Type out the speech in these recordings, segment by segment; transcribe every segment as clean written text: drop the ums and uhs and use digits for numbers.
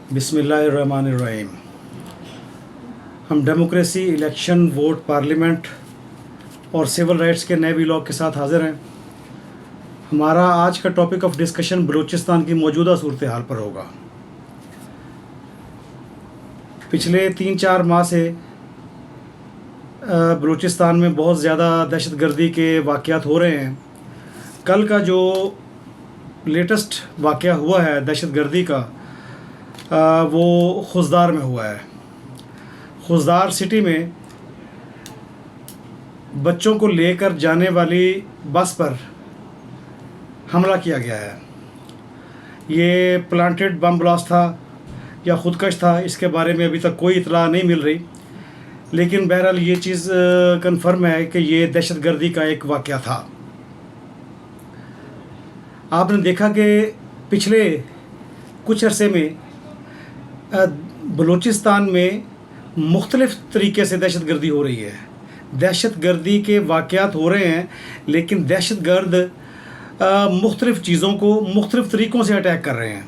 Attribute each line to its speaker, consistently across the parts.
Speaker 1: बिस्मिल्लाहिर्रहमानिर्रहीम। हम democracy, election, vote, parliament और सिविल राइट्स के नए व्लॉग के साथ हाज़िर हैं। हमारा आज का टॉपिक ऑफ डिस्कशन बलूचिस्तान की मौजूदा सूरत हाल पर होगा। पिछले 3-4 माह से बलूचिस्तान में बहुत ज़्यादा दहशतगर्दी के वाक़यात हो रहे हैं। कल का जो लेटेस्ट वाक़या हुआ है दहशतगर्दी का, वो खुजदार में हुआ है। खुजदार सिटी में बच्चों को लेकर जाने वाली बस पर हमला किया गया है। ये प्लांटेड बम ब्लास्ट था या ख़ुदकश था, इसके बारे में अभी तक कोई इतला नहीं मिल रही, लेकिन बहरहाल ये चीज़ कंफर्म है कि ये दहशतगर्दी का एक वाक़या था। आपने देखा कि पिछले कुछ अरसे में बलूचिस्तान में मुख्तलिफ़ तरीके से दहशतगर्दी हो रही है। दहशतगर्दी के वाक़यात हो रहे हैं, लेकिन दहशतगर्द मुख्तलिफ़ चीज़ों को मुख्तलिफ़ तरीक़ों से अटैक कर रहे हैं।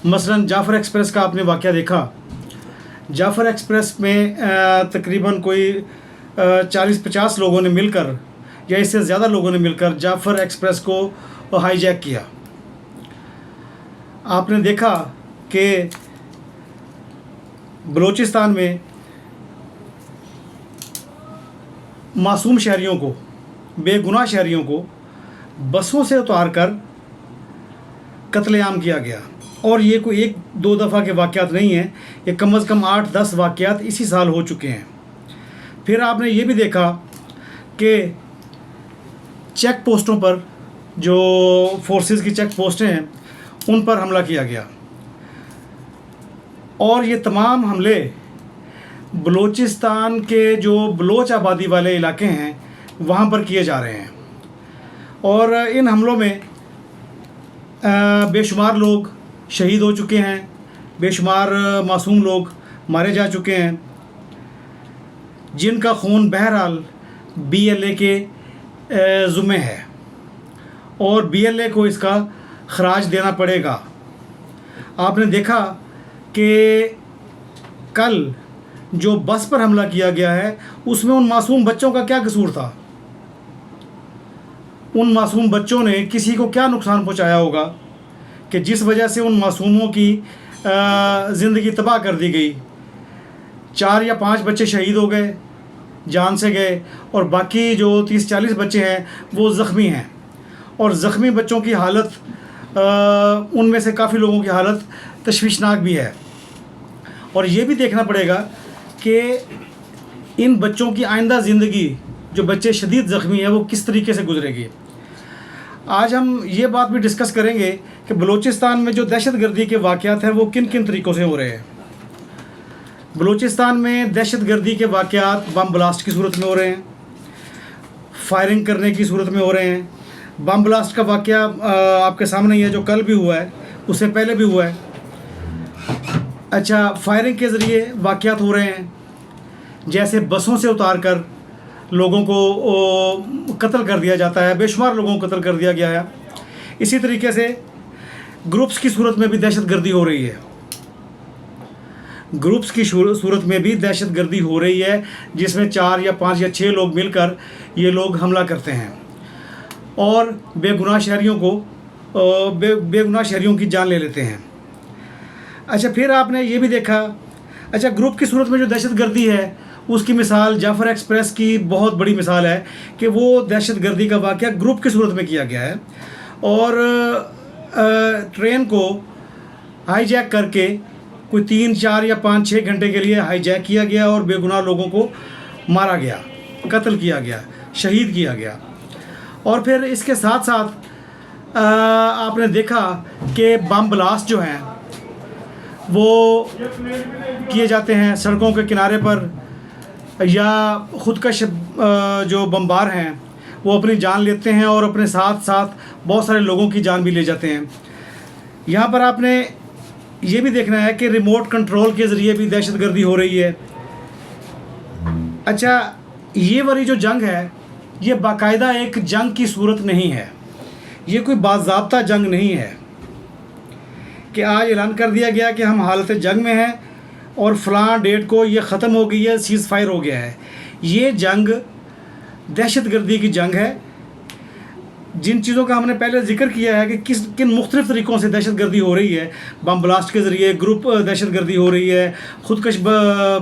Speaker 1: मसलन जाफ़र एक्सप्रेस का आपने वाक़या देखा। जाफ़र एक्सप्रेस में तकरीबन कोई 40-50 लोगों ने मिलकर या इससे ज़्यादा लोगों ने मिलकर जाफ़र एक्सप्रेस को हाईजैक किया। आपने देखा कि बलूचिस्तान में मासूम शहरियों को, बेगुनाह शहरियों को बसों से उतार कर कत्लेआम किया गया। और ये कोई 1-2 दफ़ा के वाक़यात नहीं हैं, ये कम से कम 8-10 वाक़यात इसी साल हो चुके हैं। फिर आपने ये भी देखा कि चेक पोस्टों पर, जो फोर्सेस की चेक पोस्टें हैं, उन पर हमला किया गया। और ये तमाम हमले बलूचिस्तान के जो बलोच आबादी वाले इलाके हैं वहाँ पर किए जा रहे हैं। और इन हमलों में बेशुमार लोग शहीद हो चुके हैं, बेशुमार मासूम लोग मारे जा चुके हैं, जिनका खून बहरहाल BLA के ज़ुम्मे है और BLA को इसका खराज देना पड़ेगा। आपने देखा कि कल जो बस पर हमला किया गया है उसमें उन मासूम बच्चों का क्या कसूर था? उन मासूम बच्चों ने किसी को क्या नुकसान पहुंचाया होगा कि जिस वजह से उन मासूमों की ज़िंदगी तबाह कर दी गई। 4 या 5 बच्चे शहीद हो गए, जान से गए, और बाकी जो 30-40 बच्चे हैं वो ज़ख्मी हैं। और ज़ख्मी बच्चों की हालत, उनमें से काफ़ी लोगों की हालत तशवीशनाक भी है। और ये भी देखना पड़ेगा कि इन बच्चों की आइंदा ज़िंदगी, जो बच्चे शदीद ज़ख्मी हैं, वो किस तरीके से गुजरेगी। आज हम ये बात भी डिस्कस करेंगे कि बलूचिस्तान में जो दहशतगर्दी के वाक़यात हैं वो किन किन तरीक़ों से हो रहे हैं। बलूचिस्तान में दहशतगर्दी के वाक़यात बम ब्लास्ट की सूरत में हो रहे हैं, फायरिंग करने की सूरत में हो रहे हैं। बम ब्लास्ट का वाक़या आपके सामने ही है, जो कल भी हुआ है, उससे पहले भी हुआ है। अच्छा, फायरिंग के ज़रिए वाक़यात हो रहे हैं, जैसे बसों से उतार कर लोगों को कत्ल कर दिया जाता है, बेशुमार लोगों को कत्ल कर दिया गया है। इसी तरीके से ग्रुप्स की सूरत में भी दहशतगर्दी हो रही है। ग्रुप्स की सूरत में भी दहशतगर्दी हो रही है, जिसमें 4 या 5 या 6 लोग मिलकर ये लोग हमला करते हैं और बेगुनाह शहरियों की जान ले लेते हैं। अच्छा, फिर आपने ये भी देखा, अच्छा, ग्रुप की सूरत में जो दहशतगर्दी है उसकी मिसाल जाफ़र एक्सप्रेस की बहुत बड़ी मिसाल है कि वो दहशतगर्दी का वाक़या ग्रुप की सूरत में किया गया है और ट्रेन को हाईजैक करके कोई 3-4 या 5-6 घंटे के लिए हाईजैक किया गया और बेगुनाह लोगों को मारा गया, कत्ल किया गया, शहीद किया गया। और फिर इसके साथ साथ आपने देखा कि बम ब्लास्ट जो हैं वो किए जाते हैं सड़कों के किनारे पर, या ख़ुदकश जो बमबार हैं वो अपनी जान लेते हैं और अपने साथ साथ बहुत सारे लोगों की जान भी ले जाते हैं। यहाँ पर आपने ये भी देखना है कि रिमोट कंट्रोल के ज़रिए भी दहशतगर्दी हो रही है। अच्छा, ये वाली जो जंग है ये बाकायदा एक जंग की सूरत नहीं है, ये कोई बाज़ाब्ता जंग नहीं है कि आज ऐलान कर दिया गया कि हम हालत जंग में हैं और फ़लाँ डेट को ये ख़त्म हो गई है, सीज़ फायर हो गया है। ये जंग दहशतगर्दी की जंग है। जिन चीज़ों का हमने पहले जिक्र किया है कि किन मुख्तलिफ़ तरीक़ों से दहशतगर्दी हो रही है, बम ब्लास्ट के ज़रिए ग्रुप दहशतगर्दी हो रही है, ख़ुदकश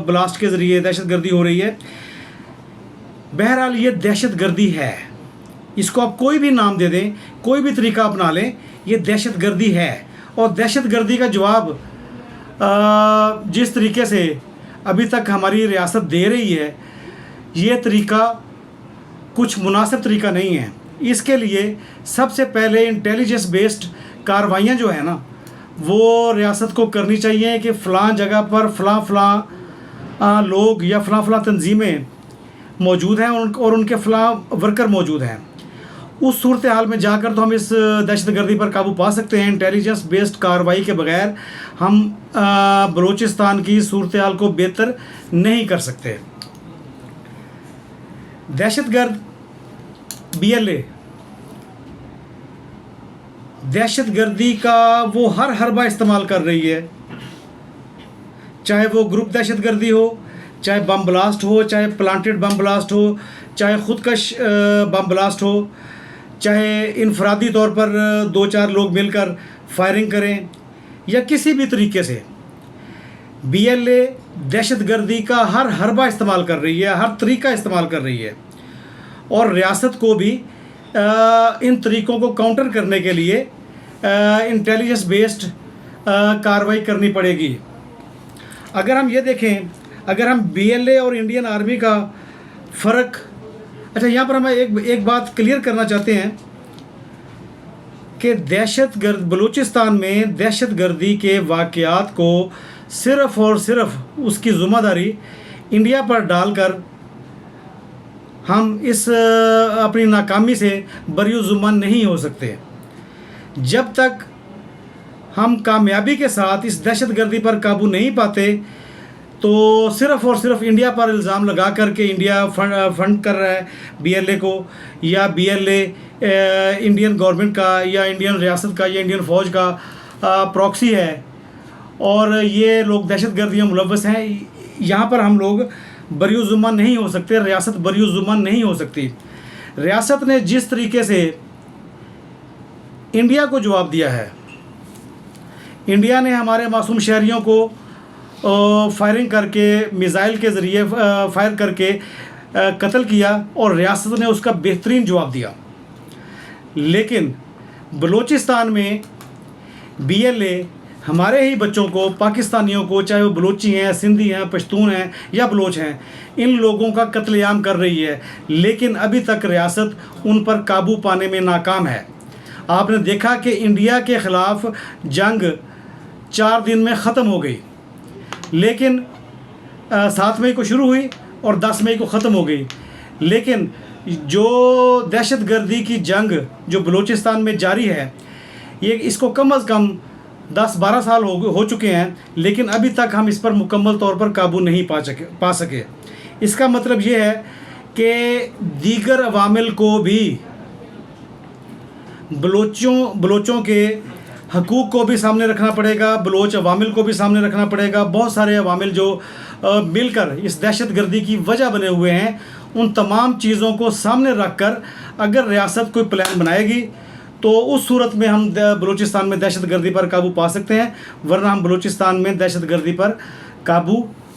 Speaker 1: ब्लास्ट के ज़रिए दहशतगर्दी हो रही है। बहरहाल ये दहशतगर्दी है, इसको आप कोई भी नाम दे दें, कोई भी तरीका अपना लें, ये दहशतगर्दी है। और दहशतगर्दी का जवाब जिस तरीके से अभी तक हमारी रियासत दे रही है, ये तरीका कुछ मुनासिब तरीका नहीं है। इसके लिए सबसे पहले इंटेलिजेंस बेस्ड कार्रवाइयाँ जो है ना, वो रियासत को करनी चाहिए कि फ़लाँ जगह पर फ़लाँ लोग या फ़लाँ तंजीमें मौजूद हैं और उनके फ़लाँ वर्कर मौजूद हैं। उस सूरत हाल में जाकर तो हम इस दहशतगर्दी पर काबू पा सकते हैं। इंटेलिजेंस बेस्ड कार्रवाई के बगैर हम बलूचिस्तान की सूरत हाल को बेहतर नहीं कर सकते। दहशतगर्द BLA दहशतगर्दी का वो हर हरबा इस्तेमाल कर रही है, चाहे वो ग्रुप दहशतगर्दी हो, चाहे बम ब्लास्ट हो, चाहे प्लांटेड बम ब्लास्ट हो, चाहे ख़ुदकश बम ब्लास्ट हो, चाहे इनफरादी तौर पर 2-4 लोग मिलकर फायरिंग करें, या किसी भी तरीके से BLA दहशतगर्दी का हर हरबा इस्तेमाल कर रही है, हर तरीका इस्तेमाल कर रही है। और रियासत को भी इन तरीक़ों को काउंटर करने के लिए इंटेलिजेंस बेस्ड कार्रवाई करनी पड़ेगी। अगर हम ये देखें, अगर हम BLA और इंडियन आर्मी का फ़र्क, अच्छा यहाँ पर हम एक बात क्लियर करना चाहते हैं कि बलूचिस्तान में दहशतगर्दी के वाक़यात को सिर्फ़ और सिर्फ उसकी ज़िम्मेदारी इंडिया पर डालकर हम इस अपनी नाकामी से बरी-ओ-ज़ुम्मान नहीं हो सकते। जब तक हम कामयाबी के साथ इस दहशतगर्दी पर काबू नहीं पाते, तो सिर्फ़ और सिर्फ इंडिया पर इल्ज़ाम लगा कर के इंडिया फंड कर रहा है BLA को, या BLA इंडियन गवर्नमेंट का या इंडियन रियासत का या इंडियन फ़ौज का प्रॉक्सी है और ये लोग दहशतगर्दियों मुलव्वस हैं, यहाँ पर हम लोग बरी-ओ-ज़ुम्मान नहीं हो सकते, रियासत बरी-ओ-ज़ुम्मान नहीं हो सकती। रियासत ने जिस तरीके से इंडिया को जवाब दिया है, इंडिया ने हमारे मासूम शहरियों को फायरिंग करके, मिसाइल के ज़रिए फायर करके कत्ल किया और रियासत ने उसका बेहतरीन जवाब दिया। लेकिन बलूचिस्तान में BLA हमारे ही बच्चों को, पाकिस्तानियों को, चाहे वो बलोची हैं, सिंधी हैं, पश्तून हैं या बलोच हैं, इन लोगों का कत्लेआम कर रही है, लेकिन अभी तक रियासत उन पर काबू पाने में नाकाम है। आपने देखा कि इंडिया के ख़िलाफ़ जंग 4 दिन में ख़त्म हो गई, लेकिन 7 मई को शुरू हुई और 10 मई को ख़त्म हो गई। लेकिन जो दहशतगर्दी की जंग जो बलूचिस्तान में जारी है, ये इसको कम अज़ कम 10-12 साल हो चुके हैं, लेकिन अभी तक हम इस पर मुकम्मल तौर पर काबू नहीं पा सके। इसका मतलब ये है कि दीगर अवामिल को भी, बलोचों के हकूक़ को भी सामने रखना पड़ेगा, बलोच अवामिल को भी सामने रखना पड़ेगा। बहुत सारे अवामिल जो मिलकर इस दहशतगर्दी की वजह बने हुए हैं, उन तमाम चीज़ों को सामने रख कर अगर रियासत कोई प्लान बनाएगी तो उस सूरत में हम बलूचिस्तान में दहशतगर्दी पर काबू पा सकते हैं, वरना हम बलूचिस्तान में दहशतगर्दी पर काबू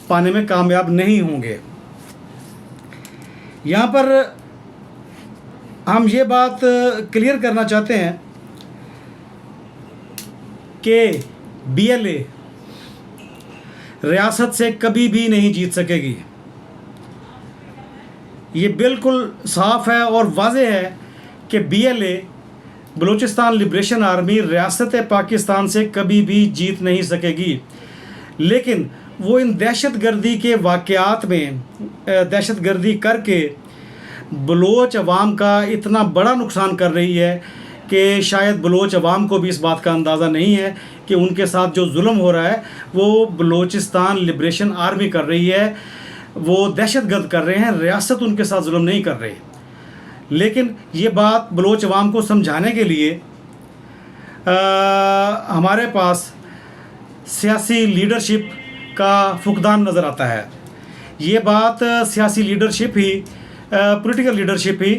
Speaker 1: पाने में कामयाब नहीं होंगे। यहाँ पर हम ये बात क्लियर करना चाहते हैं कि BLA रियासत से कभी भी नहीं जीत सकेगी। ये बिल्कुल साफ़ है और वाज़ेह है कि BLA बलूचिस्तान लिब्रेशन आर्मी रियासत पाकिस्तान से कभी भी जीत नहीं सकेगी। लेकिन वो इन दहशतगर्दी के वाक़यात में दहशतगर्दी करके बलोच अवाम का इतना बड़ा नुकसान कर रही है कि शायद बलोच अवाम को भी इस बात का अंदाज़ा नहीं है कि उनके साथ जो जुल्म हो रहा है वो बलूचिस्तान लिब्रेशन आर्मी कर रही है, वो दहशतगर्द कर रहे हैं, रियासत उनके साथ जुल्म नहीं कर रही। लेकिन ये बात बलोच अवाम को समझाने के लिए हमारे पास सियासी लीडरशिप का फुकदान नज़र आता है। ये बात सियासी लीडरशिप ही, पॉलिटिकल लीडरशिप ही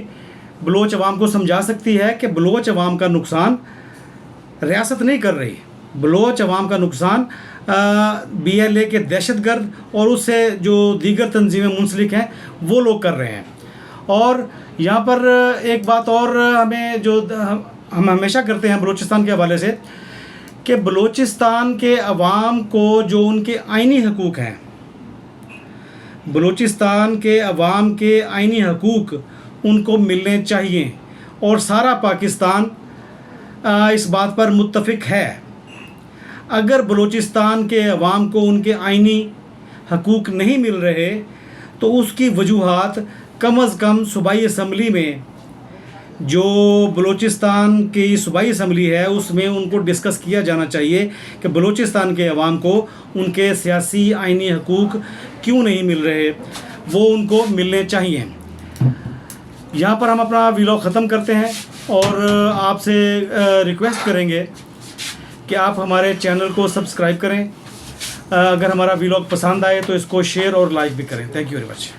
Speaker 1: बलोच अवाम को समझा सकती है कि बलोच अवाम का नुकसान रियासत नहीं कर रही, बलोच अवाम का नुकसान BLA के दहशतगर्द और उससे जो दीगर तंजीमें मुंसलिक हैं वो लोग कर रहे हैं। और यहाँ पर एक बात और हमें जो हम हमेशा करते हैं बलूचिस्तान के हवाले से, कि बलूचिस्तान के अवाम को जो उनके आइनी हकूक़ हैं, बलूचिस्तान के अवाम के आइनी हकूक़ उनको मिलने चाहिए और सारा पाकिस्तान इस बात पर मुत्तफ़िक है। अगर बलूचिस्तान के अवाम को उनके आइनी हकूक़ नहीं मिल रहे तो उसकी वजूहात कम अज़ कम सूबाई असम्बली में, जो बलूचिस्तान की सूबाई असम्बली है उसमें उनको डिस्कस किया जाना चाहिए कि बलूचिस्तान के अवाम को उनके सियासी आइनी हकूक़ क्यों नहीं मिल रहे, वो उनको मिलने चाहिए। यहाँ पर हम अपना व्लॉग ख़त्म करते हैं और आपसे रिक्वेस्ट करेंगे कि आप हमारे चैनल को सब्सक्राइब करें। अगर हमारा व्लॉग पसंद आए तो इसको शेयर और लाइक भी करें। Thank you very much.